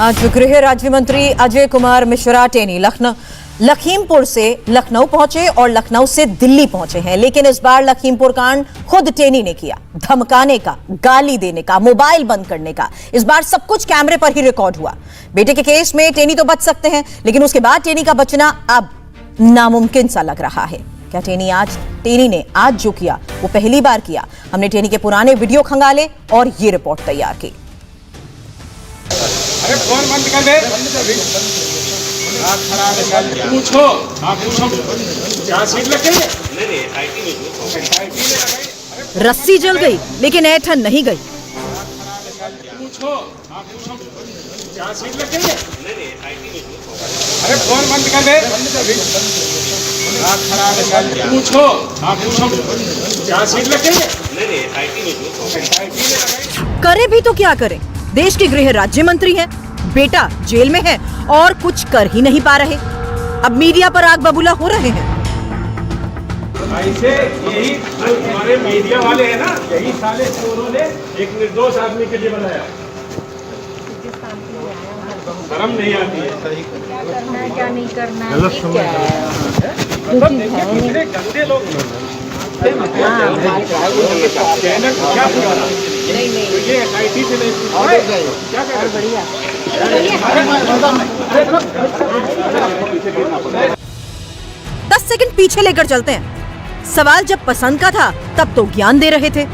आज गृह राज्य मंत्री अजय कुमार मिश्रा टेनी लखीमपुर से लखनऊ पहुंचे और लखनऊ से दिल्ली पहुंचे हैं, लेकिन इस बार लखीमपुर कांड खुद टेनी ने किया। धमकाने का, गाली देने का, मोबाइल बंद करने का, इस बार सब कुछ कैमरे पर ही रिकॉर्ड हुआ। बेटे के केस में टेनी तो बच सकते हैं, लेकिन उसके बाद टेनी का बचना अब नामुमकिन सा लग रहा है। क्या टेनी ने आज जो किया वो पहली बार किया? हमने टेनी के पुराने वीडियो खंगाले और ये रिपोर्ट तैयार की। अरे फोन बंद कर दे। पूछो, आप पूछो क्या सीट लग गई? रस्सी जल गई लेकिन ऐठन नहीं गई। पूछो, आप पूछो क्या सीट लग गई? अरे फोन बंद कर दे। पूछो, आप पूछो क्या सीट लग गई? करे भी तो क्या करे, देश के गृह राज्य मंत्री हैं, बेटा जेल में है और कुछ कर ही नहीं पा रहे। अब मीडिया पर आग बबूला हो रहे हैं। ऐसे यही जो हमारे मीडिया वाले हैं ना, यही साले चोरों ने एक निर्दोष आदमी के लिए बनाया। शर्म नहीं आती है। क्या करना है क्या नहीं करना है, गलत समझ मतलब देखिए कितने गंदे लोग हैं। चैनल क्या पूरा नहीं तो ये SIT से नहीं क्या कर बढ़िया 10 सेकंड पीछे लेकर चलते हैं। सवाल जब पसंद का था तब तो ज्ञान दे रहे थे।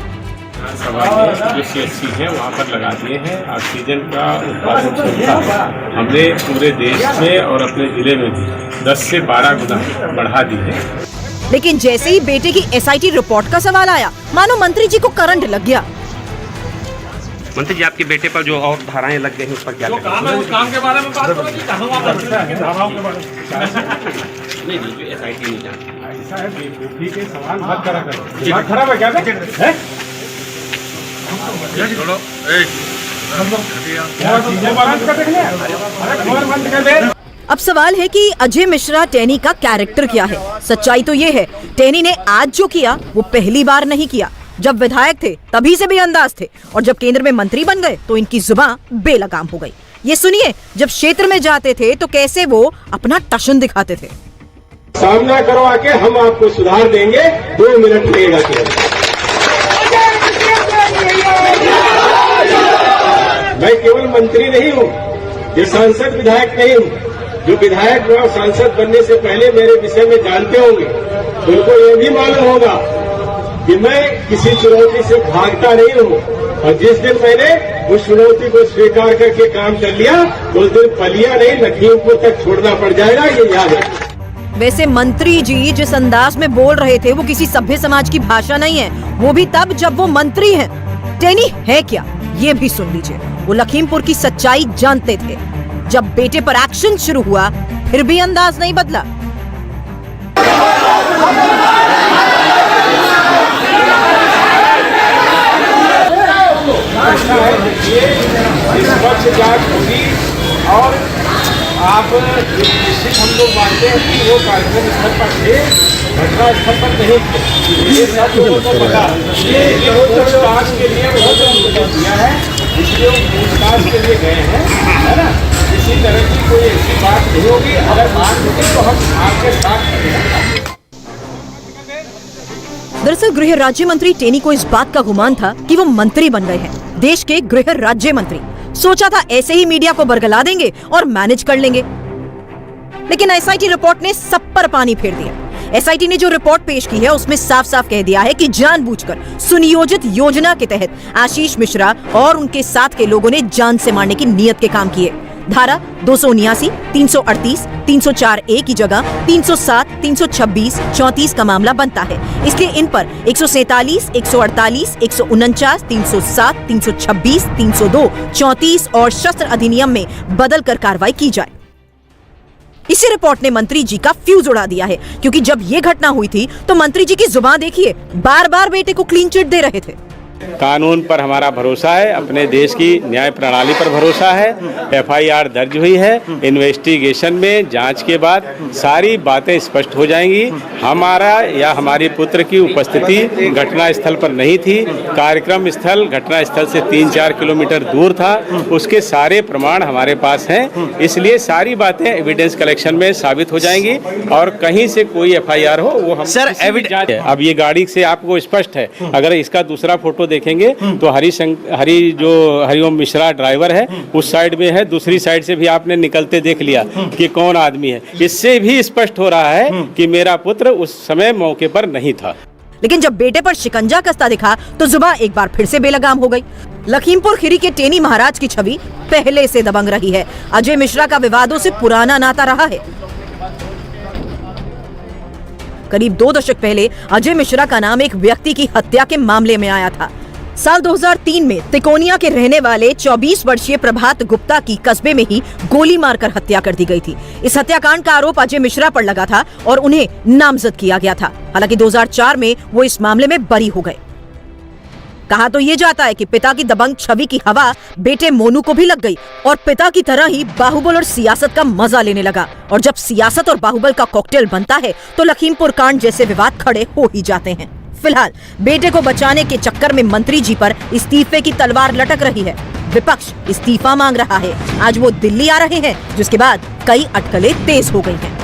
सवाल जो CHC है वहाँ पर लगा दिए हैं। ऑक्सीजन का उत्पादन क्षमता हमने पूरे देश में और अपने जिले में भी 10 से 12 गुना बढ़ा दी है। लेकिन जैसे ही बेटे की SIT रिपोर्ट का सवाल आया, मानो मंत्री जी को करंट लग गया। मंत्री जी, आपके बेटे पर जो और धाराएं लग गई हैं उस पर क्या काम है, उस काम के बारे में बात करो कि कहां वहां पर धाराओं के बारे में नहीं SIT नहीं जानती। ऐसा है बेटी के सवाल मत करा करो। दिमाग खराब है क्या है? छोड़ो अब सवाल है कि अजय मिश्रा टेनी का कैरेक्टर क्या है। सच्चाई तो ये है, टेनी ने आज जो किया वो पहली बार नहीं किया। जब विधायक थे तभी से बेअंदाज थे और जब केंद्र में मंत्री बन गए तो इनकी जुबान बेलगाम हो गई। ये सुनिए, जब क्षेत्र में जाते थे तो कैसे वो अपना टशन दिखाते थे। सामना करो आके, हम आपको सुधार देंगे, 2 मिनट लगेगा केवल। मैं केवल मंत्री नहीं हूँ, ये सांसद विधायक नहीं हूँ। जो विधायक और सांसद बनने से पहले मेरे विषय में जानते होंगे, उनको ये भी मालूम होगा कि मैं किसी चुनौती से भागता नहीं हूँ। और जिस दिन मैंने उस चुनौती को स्वीकार करके काम कर लिया, उस दिन पलिया नहीं लखीमपुर तक छोड़ना पड़ जाएगा, ये याद है। वैसे मंत्री जी जिस अंदाज में बोल रहे थे वो किसी सभ्य समाज की भाषा नहीं है, वो भी तब जब वो मंत्री हैं। टेनी है क्या, ये भी सुन लीजिए। वो लखीमपुर की सच्चाई जानते थे। जब बेटे पर एक्शन शुरू हुआ फिर भी अंदाज नहीं बदला। और आप निश्चित हम लोग मानते हैं कि वो कार्यक्रम स्थल पर थे, घटना स्थल पर नहीं थे। ये सब लोगों को पता है। पूछताछ के लिए बहुत दिया है, इसलिए वो पूछताछ के लिए गए हैं, है ना। इसी तरह की कोई ऐसी बात नहीं होगी। अगर बात होगी तो हम आपके साथ करेंगे। दरअसल गृह राज्य मंत्री टेनी को इस बात का गुमान था कि वो मंत्री बन गए हैं, देश के गृह राज्य मंत्री। सोचा था ऐसे ही मीडिया को बरगला देंगे और मैनेज कर लेंगे, लेकिन SIT रिपोर्ट ने सब पर पानी फेर दिया। SIT ने जो रिपोर्ट पेश की है उसमें साफ साफ कह दिया है कि जानबूझकर सुनियोजित योजना के तहत आशीष मिश्रा और उनके साथ के लोगों ने जान से मारने की नीयत के काम किए। धारा 279, 338, 304A की जगह 307, 326, 34 का मामला बनता है। इसलिए इन पर 147, 148, 149, 307, 326, 302, 34 और शस्त्र अधिनियम में बदल कर कार्रवाई की जाए। इसी रिपोर्ट ने मंत्री जी का फ्यूज उड़ा दिया है, क्योंकि जब ये घटना हुई थी तो मंत्री जी की जुबान देखिए, बार बार बेटे को क्लीन चिट दे रहे थे। कानून पर हमारा भरोसा है, अपने देश की न्याय प्रणाली पर भरोसा है। FIR दर्ज हुई है, इन्वेस्टिगेशन में जांच के बाद सारी बातें स्पष्ट हो जाएंगी। हमारा या हमारे पुत्र की उपस्थिति घटना स्थल पर नहीं थी, कार्यक्रम स्थल घटना स्थल से 3-4 किलोमीटर दूर था, उसके सारे प्रमाण हमारे पास हैं, इसलिए सारी बातें एविडेंस कलेक्शन में साबित हो जाएंगी और कहीं से कोई एफआईआर हो वो हम सर, जांच है। अब ये गाड़ी से आपको स्पष्ट है, अगर इसका दूसरा फोटो देखेंगे तो हरिओम मिश्रा ड्राइवर है उस साइड में है, दूसरी साइड से भी आपने निकलते देख लिया कि कौन आदमी है। इससे भी स्पष्ट हो रहा है कि मेरा पुत्र उस समय मौके पर नहीं था। लेकिन जब बेटे पर शिकंजा कसता दिखा तो जुबान एक बार फिर से बेलगाम हो गई। लखीमपुर खीरी के टेनी महाराज की छवि पहले से दबंग रही है। अजय मिश्रा का विवादों से पुराना नाता रहा है। करीब 2 दशक पहले अजय मिश्रा का नाम एक व्यक्ति की हत्या के मामले में आया था। साल 2003 में तिकोनिया के रहने वाले 24 वर्षीय प्रभात गुप्ता की कस्बे में ही गोली मारकर हत्या कर दी गई थी। इस हत्याकांड का आरोप अजय मिश्रा पर लगा था और उन्हें नामजद किया गया था। हालांकि 2004 में वो इस मामले में बरी हो गए। कहा तो ये जाता है कि पिता की दबंग छवि की हवा बेटे मोनू को भी लग गई और पिता की तरह ही बाहुबल और सियासत का मजा लेने लगा। और जब सियासत और बाहुबल का कॉकटेल बनता है तो लखीमपुर कांड जैसे विवाद खड़े हो ही जाते हैं। फिलहाल बेटे को बचाने के चक्कर में मंत्री जी पर इस्तीफे की तलवार लटक रही है। विपक्ष इस्तीफा मांग रहा है। आज वो दिल्ली आ रहे हैं, जिसके बाद कई अटकलें तेज हो गई हैं।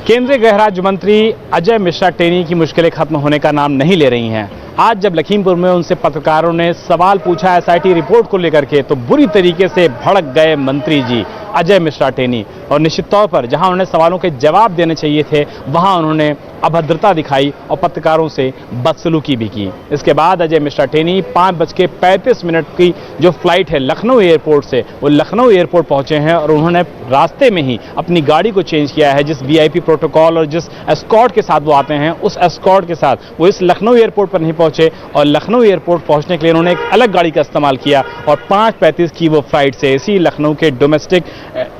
केंद्रीय गृह राज्य मंत्री अजय मिश्रा टेनी की मुश्किलें खत्म होने का नाम नहीं ले रही हैं। आज जब लखीमपुर में उनसे पत्रकारों ने सवाल पूछा एसआईटी रिपोर्ट को लेकर के, तो बुरी तरीके से भड़क गए मंत्री जी अजय मिश्रा टेनी। और निश्चित तौर पर जहां उन्हें सवालों के जवाब देने चाहिए थे, वहां उन्होंने अभद्रता दिखाई और पत्रकारों से बदसलूकी भी की। इसके बाद अजय मिश्रा टेनी 5:35 की जो फ्लाइट है लखनऊ एयरपोर्ट से, वो लखनऊ एयरपोर्ट पहुंचे हैं और उन्होंने रास्ते में ही अपनी गाड़ी को चेंज किया है। जिस वीआईपी प्रोटोकॉल और जिस एस्कॉर्ट के साथ वो आते हैं, उस एस्कॉर्ट के साथ वो इस लखनऊ एयरपोर्ट पर नहीं पहुंचे और लखनऊ एयरपोर्ट पहुंचने के लिए उन्होंने एक अलग गाड़ी का इस्तेमाल किया और 5:35 की वो फ्लाइट से, इसी लखनऊ के डोमेस्टिक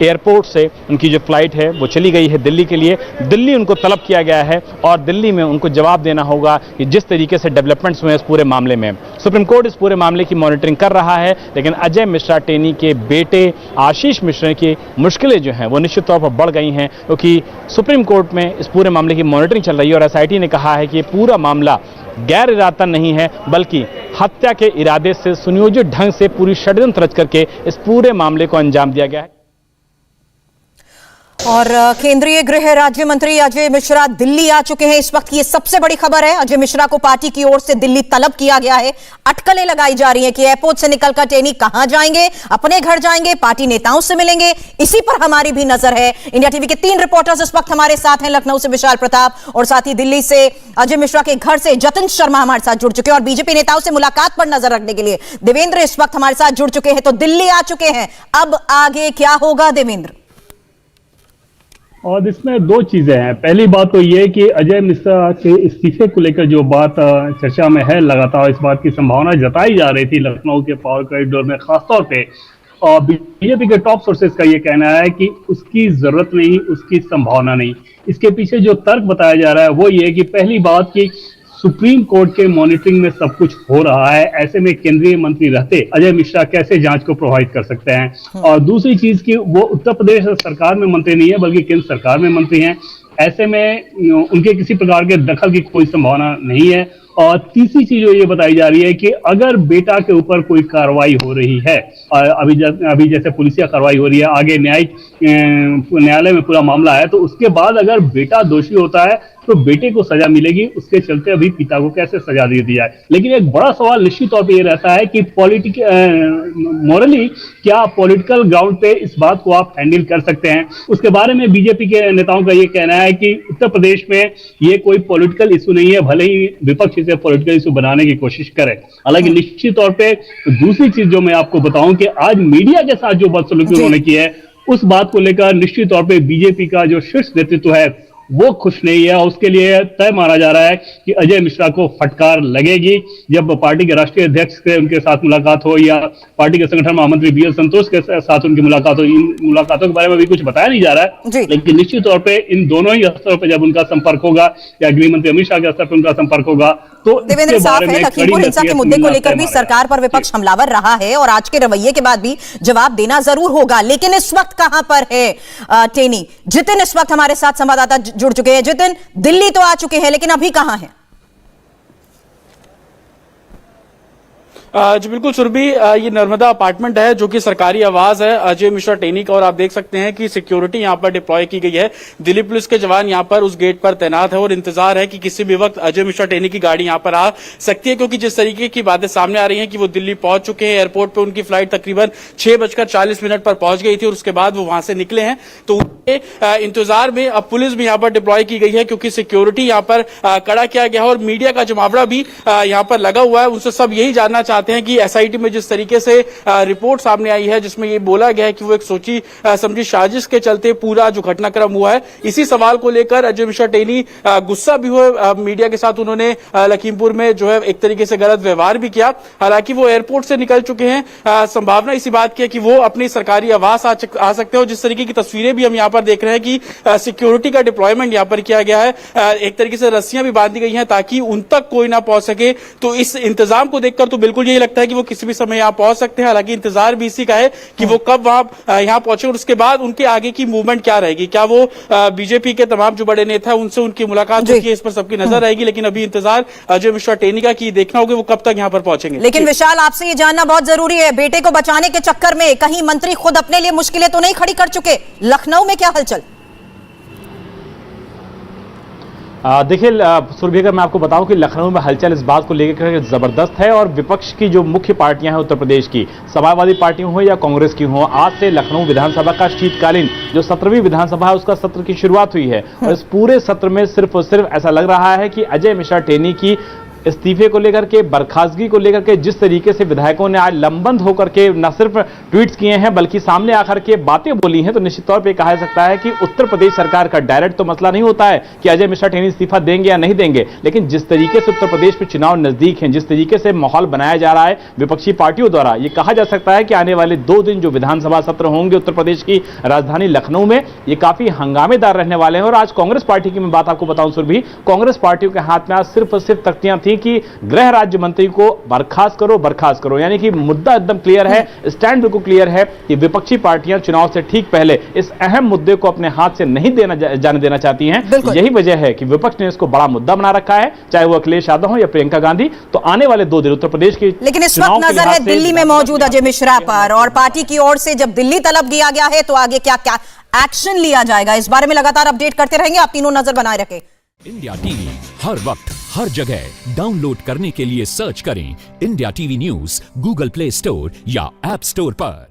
एयरपोर्ट से उनकी जो फ्लाइट है वो चली गई है दिल्ली के लिए। दिल्ली उनको तलब किया गया है और दिल्ली में उनको जवाब देना होगा कि जिस तरीके से डेवलपमेंट्स हुए इस पूरे मामले में। सुप्रीम कोर्ट इस पूरे मामले की मॉनिटरिंग कर रहा है, लेकिन अजय मिश्रा टेनी के बेटे आशीष मिश्रा की मुश्किलें जो हैं वो निश्चित तौर पर बढ़ गई हैं, क्योंकि सुप्रीम कोर्ट में इस पूरे मामले की मॉनिटरिंग चल रही है और एसआईटी ने कहा है कि ये पूरा मामला गैर इरादा नहीं है, बल्कि हत्या के इरादे से सुनियोजित ढंग से पूरी षड्यंत्र रच करके इस पूरे मामले को अंजाम दिया गया है। और केंद्रीय गृह राज्य मंत्री अजय मिश्रा दिल्ली आ चुके हैं। इस वक्त की ये सबसे बड़ी खबर है। अजय मिश्रा को पार्टी की ओर से दिल्ली तलब किया गया है। अटकलें लगाई जा रही हैं कि एयरपोर्ट से निकलकर टेनी कहां जाएंगे, अपने घर जाएंगे, पार्टी नेताओं से मिलेंगे। इसी पर हमारी भी नजर है। इंडिया टीवी के 3 रिपोर्टर्स इस वक्त हमारे साथ हैं। लखनऊ से विशाल प्रताप और साथ ही दिल्ली से अजय मिश्रा के घर से जतिन शर्मा हमारे साथ जुड़ चुके हैं और बीजेपी नेताओं से मुलाकात पर नजर रखने के लिए देवेंद्र इस वक्त हमारे साथ जुड़ चुके हैं। तो दिल्ली आ चुके हैं, अब आगे क्या होगा देवेंद्र? और इसमें 2 चीजें हैं। पहली बात तो ये कि अजय मिश्रा के इस्तीफे को लेकर जो बात चर्चा में है, लगातार इस बात की संभावना जताई जा रही थी लखनऊ के पावर कॉरिडोर में खासतौर पे, और बीजेपी के टॉप सोर्सेज का ये कहना है कि उसकी जरूरत नहीं, उसकी संभावना नहीं। इसके पीछे जो तर्क बताया जा रहा है वो ये कि पहली बात कि सुप्रीम कोर्ट के मॉनिटरिंग में सब कुछ हो रहा है, ऐसे में केंद्रीय मंत्री रहते अजय मिश्रा कैसे जांच को प्रभावित कर सकते हैं। और दूसरी चीज कि वो उत्तर प्रदेश सरकार में मंत्री नहीं है बल्कि केंद्र सरकार में मंत्री हैं, ऐसे में उनके किसी प्रकार के दखल की कोई संभावना नहीं है। और तीसरी चीज जो ये बताई जा रही है कि अगर बेटा के ऊपर कोई कार्रवाई हो रही है, अभी जैसे पुलिसिया कार्रवाई हो रही है, आगे न्यायालय में पूरा मामला है, तो उसके बाद अगर बेटा दोषी होता है तो बेटे को सजा मिलेगी। उसके चलते अभी पिता को कैसे सजा दे दी जाए। लेकिन एक बड़ा सवाल निश्चित तौर पे ये रहता है कि मॉरली क्या पॉलिटिकल ग्राउंड पे इस बात को आप हैंडल कर सकते हैं। उसके बारे में बीजेपी के नेताओं का ये कहना है कि उत्तर प्रदेश में ये कोई पॉलिटिकल इशू नहीं है, भले ही विपक्ष इसे पॉलिटिकल इशू बनाने की कोशिश करे। हालांकि निश्चित तौर पे दूसरी चीज जो मैं आपको बताऊं कि आज मीडिया के साथ जो बदसलूकी उन्होंने की है, उस बात को लेकर निश्चित तौर पे बीजेपी का जो शीर्ष नेतृत्व है वो खुश नहीं है। उसके लिए तय माना जा रहा है कि अजय मिश्रा को फटकार लगेगी जब पार्टी के राष्ट्रीय अध्यक्ष से उनके साथ मुलाकात हो या पार्टी के संगठन महामंत्री बीएल संतोष के साथ उनकी मुलाकात हो। इन मुलाकातों के बारे में भी कुछ बताया नहीं जा रहा है, लेकिन निश्चित तौर पे इन दोनों ही स्तरों पर जब उनका संपर्क होगा या गृह मंत्री अमित शाह के स्तर पर उनका संपर्क होगा तो देवेंद्र, साफ है लखीमपुर हिंसा के मुद्दे को लेकर भी सरकार पर विपक्ष हमलावर रहा है और आज के रवैये के बाद भी जवाब देना जरूर होगा। लेकिन इस वक्त कहां पर है टेनी? जितिन इस वक्त हमारे साथ संवाददाता जुड़ चुके हैं। जितिन, दिल्ली तो आ चुके हैं लेकिन अभी कहां हैं? जी बिल्कुल सुरभि, ये नर्मदा अपार्टमेंट है जो कि सरकारी आवास है अजय मिश्रा टेनी का, और आप देख सकते हैं कि सिक्योरिटी यहां पर डिप्लॉय की गई है। दिल्ली पुलिस के जवान यहां पर उस गेट पर तैनात है और इंतजार है कि किसी भी वक्त अजय मिश्रा टेनी की गाड़ी यहां पर आ सकती है, क्योंकि जिस तरीके की बातें सामने आ रही हैं कि वो दिल्ली पहुंच चुके हैं। एयरपोर्ट पर उनकी फ्लाइट तकरीबन 6:40 पर पहुंच गई थी और उसके बाद वो वहां से निकले हैं। तो उनके इंतजार में अब पुलिस भी यहां पर डिप्लॉय की गई है, क्योंकि सिक्योरिटी यहां पर कड़ा किया गया है और मीडिया का जमावड़ा भी यहां पर लगा हुआ है। उनसे सब यही जानना चाहते हैं कि एसआईटी में जिस तरीके से रिपोर्ट सामने आई है जिसमें ये बोला गया है कि वो एक सोची समझी साजिश के चलते पूरा जो घटनाक्रम हुआ है, इसी सवाल को लेकर अजय मिश्रा टेनी गुस्सा भी हुए मीडिया के साथ। उन्होंने लखीमपुर में जो है एक तरीके से गलत व्यवहार भी किया। हालांकि वो एयरपोर्ट से निकल चुके हैं। संभावना इसी बात की है कि वो अपनी सरकारी आवास आ सकते हैं। जिस तरीके की तस्वीरें भी हम यहाँ पर देख रहे हैं कि सिक्योरिटी का डिप्लॉयमेंट यहाँ पर किया गया है, एक तरीके से रस्सियां भी बांधी गई हैं ताकि उन तक कोई ना पहुंच सके। तो इस इंतजाम को देखकर तो बिल्कुल यही लगता है कि वो किसी भी समय यहाँ पहुंच सकते हैं। हालांकि इंतजार भी इसी का है कि वो कब वहां यहाँ पहुंचे और उसके बाद उनके आगे की मूवमेंट क्या रहेगी। क्या वो बीजेपी के तमाम जो बड़े नेता है उनसे उनकी मुलाकात होगी, इस पर सबकी नजर रहेगी। लेकिन अभी इंतजार अजय मिश्रा टेनी का कि देखना होगा वो कब तक यहाँ पर पहुंचेंगे। लेकिन विशाल, आपसे ये जानना बहुत जरूरी है, बेटे को बचाने के चक्कर में कहीं मंत्री खुद अपने लिए मुश्किलें तो नहीं खड़ी कर चुके? लखनऊ में क्या हलचल? देखिए सुरभि, अगर मैं आपको बताऊं कि लखनऊ में हलचल इस बात को लेकर जबरदस्त है और विपक्ष की जो मुख्य पार्टियां हैं उत्तर प्रदेश की, समाजवादी पार्टी हो या कांग्रेस की हो, आज से लखनऊ विधानसभा का शीतकालीन जो 17वीं विधानसभा है उसका सत्र की शुरुआत हुई है। और इस पूरे सत्र में सिर्फ और सिर्फ ऐसा लग रहा है कि अजय मिश्रा टेनी की इस्तीफे को लेकर के, बर्खास्तगी को लेकर के जिस तरीके से विधायकों ने आज लंबंद होकर के न सिर्फ ट्वीट्स किए हैं बल्कि सामने आकर के बातें बोली हैं, तो निश्चित तौर पे कहा जा सकता है कि उत्तर प्रदेश सरकार का डायरेक्ट तो मसला नहीं होता है कि अजय मिश्रा टेनी इस्तीफा देंगे या नहीं देंगे, लेकिन जिस तरीके से उत्तर प्रदेश में चुनाव नजदीक हैं, जिस तरीके से माहौल बनाया जा रहा है विपक्षी पार्टियों द्वारा, यह कहा जा सकता है कि आने वाले 2 दिन जो विधानसभा सत्र होंगे उत्तर प्रदेश की राजधानी लखनऊ में, ये काफी हंगामेदार रहने वाले हैं। और आज कांग्रेस पार्टी की मैं बात आपको बताऊं सुरभि, कांग्रेस पार्टियों के हाथ में आज सिर्फ और सिर्फ तख्तियां थी कि गृह राज्य मंत्री को बर्खास्त करो, यानी कि मुद्दा एकदम क्लियर है, स्टैंड बिल्कुल क्लियर है कि विपक्षी पार्टियां चुनाव से ठीक पहले इस अहम मुद्दे को अपने हाथ से नहीं जाने देना चाहती हैं। यही वजह है कि विपक्ष ने इसको बड़ा मुद्दा बना रखा है, चाहे वो अखिलेश यादव हो या प्रियंका गांधी। तो आने वाले 2 दिन उत्तर प्रदेश की, लेकिन इस वक्त नजर है दिल्ली में मौजूद अजय मिश्रा पर, और पार्टी की ओर से जब दिल्ली तलब किया गया है तो आगे क्या क्या एक्शन लिया जाएगा, इस बारे में लगातार अपडेट करते रहेंगे। आप तीनों नजर बनाए रखें। इंडिया टीवी हर वक्त हर जगह डाउनलोड करने के लिए सर्च करें India TV news Google play store या ऐप स्टोर पर।